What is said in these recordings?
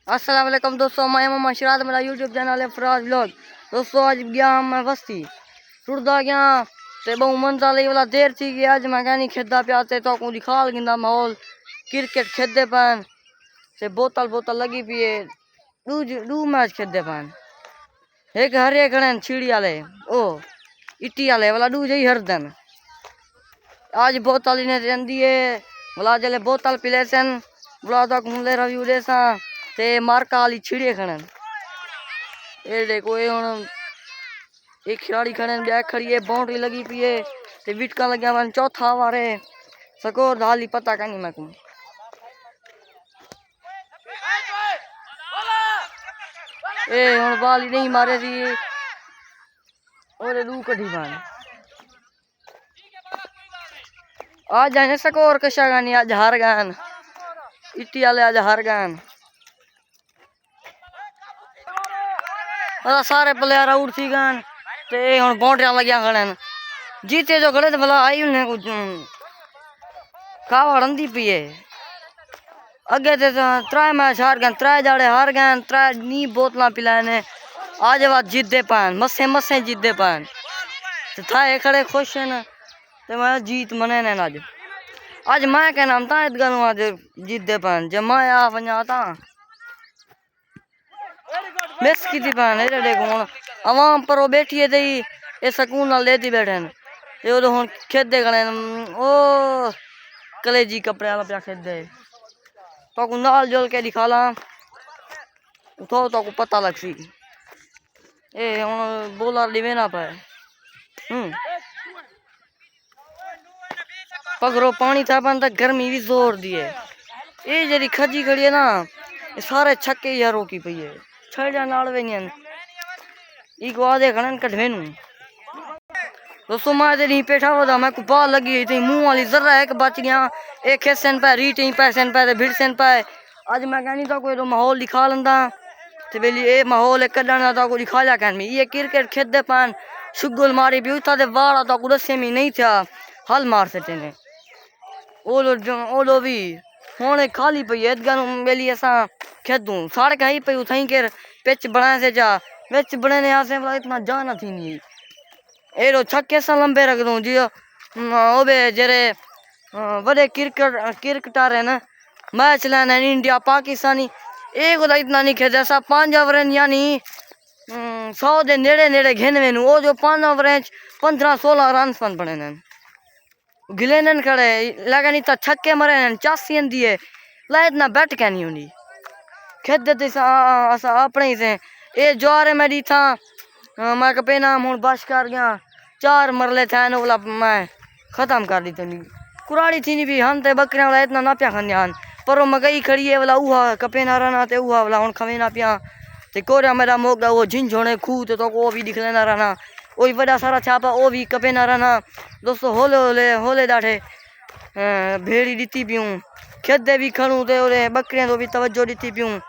अस्सलाम वालेकुम दोस्तों, मैं मोहम्मद शिराज, मेरा यूट्यूब चैनल है फराज व्लॉग। दोस्तों आज गया मैं बस्ती टुरदा गया ते बहु मंजा लई वाला देर थी कि आज मैं कहनी खेदा प्याते तो को दिखाल गिंदा माहौल क्रिकेट खेदे पान ते बोतल बोतल लगी पी है दू मैच खेदे पान। एक हरे खड़े छीड़ी वाले ओ इट्टी वाले वाला दू जई हर दिन आज बोतल ने रंदी है वाला जले बोतल पिले सन बुला तक मुले रवि देसा ते मार्का वाली छिड़े खड़न। ये देखो ये हुन एक खिलाड़ी खड़े बैक खड़ी है, बाउंड्री लगी पी है ते विटका लग्या मन चौथा वारे स्कोर धाली पता कहीं मैं को ए हुन बाल ही नहीं मारे थी और दू कढ़ी बान आज जाने स्कोर कशा गानी आज हार गए इट्टी वाले आज हार गए। सारे प्लेयर आउट थी गए ते हुन बाउंड्री लग्या खड़े जीते जो खड़े भला आई उन्हें कुछ कावा रंदी पी है अगे ते त्रै मैच हार गए, त्रै जाड़े हार गए, त्रै नी बोतल पिलाने आज बात जीतते पान मसे मसे जीतते पान था खड़े खुश हैं ते मैं जीत मने ने आज आज मैं कहना हम ता गल आज जीतते पान जे मैं आ वना ता मिस की थी पान। ये देखो हुन आवाम पर वो बैठी है ते ये सुकून नाल लेती बैठे ये तो हुन खेदे खड़े ओ कलेजी कपड़े वाला पिया खेदे तो को नाल जोल के दिखाला तो को पता लग सी ए हुन बॉलर दिवे ना पाए पगरो पानी था पन तक गर्मी भी जोर दी है। ये जरी खजी खड़ी है ना ये सारे छक्के यार रोकी पई है छड़ा नाल वेन ई को आदे खड़न कढवेनु दोस्तों मैं ते नहीं पेठा होदा मैं को बाल लगी थी मुंह वाली जरा एक बच गया एक खेसन पे रीटी पैसन पे ते भिड़सन पे आज मैं कहनी तो कोई माहौल दिखा लंदा ते बेली ए माहौल कढना तो को दिखा जा कहनी ये क्रिकेट खेदे पान शुगल मारी भी उठा ते वाड़ा तो को दसे में नहीं था हल मार सटे ने ओलो भी हुन खाली पई है गन बेली असा खेदू सड़क ही पई उथई के पिच बना से जा पिच बनाने आसे इतना जाना थी नहीं एरो छक्के सा लंबे रख दूं जी ओबे जरे बड़े क्रिकेटर है ना मैच लेना इंडिया पाकिस्तानी एक तो इतना नहीं खेदा सा 5 ओवर यानी 100 दे नेड़े नेड़े घेनवे नु ओ जो 5 ओवर 15-16 रन पन बने न गिलेनन खड़े लगन इतना छक्के मरे न 84 दिए ला इतना बैट क्या नहीं होनी खेद देते असा अपने ही से ए जोरे मेरी था मैं कपे नाम हूँ बश कर गया 4 मरले थे न बोला मैं खत्म कर दी थी कुराड़ी थी नहीं भी हम ते बकरियां वाला इतना ना पिया खाने पर वो मकई खड़ी है वाला उहा कपे ना रहना ते उहा वाला हूँ खवे ना पिया ते कोरिया मेरा मोगा वो झिंझोने खूह तो वो भी दिख लेना रहना वही बड़ा सारा छापा वो भी कपे ना रहना। दोस्तों होले होले होले दाठे भेड़ी दीती पीऊँ खेदे भी खड़ू ते और बकरियां तो भी तवज्जो दीती पीऊँ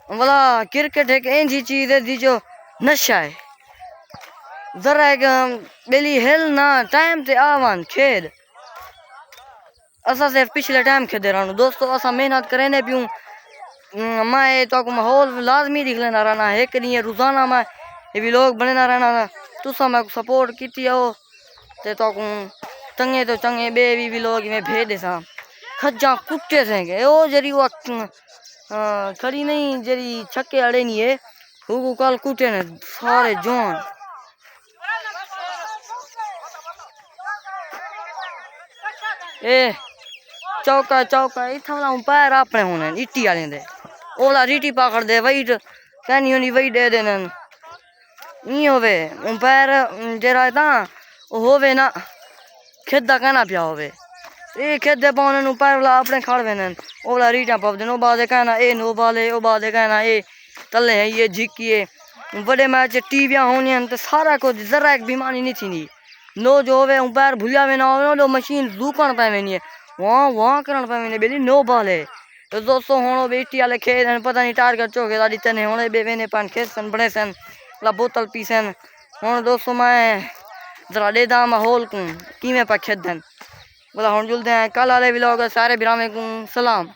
वाला क्रिकेट एक ऐसी चीज है दी जो नशा है जरा एक बेली हेल ना टाइम ते आवन खेद असा सिर्फ पिछले टाइम खेदे रहूँ दोस्तों असा मेहनत करे ने पियूँ मैं तो माहौल लाजमी दिख लेना रहना एक नहीं रोजाना मैं ये भी लोग बने रहना तुसा मैं सपोर्ट की हो ते तो चंगे तो चंगे बे भी लोग में भेज दे सा खज्जा कुत्ते से ओ जरी वो खड़ी नहीं जरी छक्के अड़े नहीं है वो कल कुत्ते ने सारे जोन ए चौका चौका इतना पैर अपने होने इट्टी वाले दे ओला रीटी पकड़ दे वही कहनी होनी वही दे देने नहीं होवे पैर जरा ता होवे ना खेदा कहना पिया होवे ये खेदे पाने नु पैर वाला अपने खड़ वेने ओला रीटा पप देनो बादे कहना ए नो बाले ओ बादे कहना ए तले है ये झिकिए बड़े मैच टीवियां होनी तो सारा कुछ जरा एक बीमारी नहीं थी नहीं नो जो होवे पैर भूलिया वे ना हो नो मशीन लूकण पे वेनी वहाँ करण पे वेनी बेली नो बाले तो दोस्तों हुन बेटी वाले खेद पता नहीं टारगेट चौके दादी तने हुन बेवेने पान खेसन बड़े सन ला बोतल पीसन हुन दोस्तों मैं जरा दे दा माहौल को किमें पर खेदन बोला हुन जुलते हैं कल वाले व्लॉग सारे बिरामे को सलाम।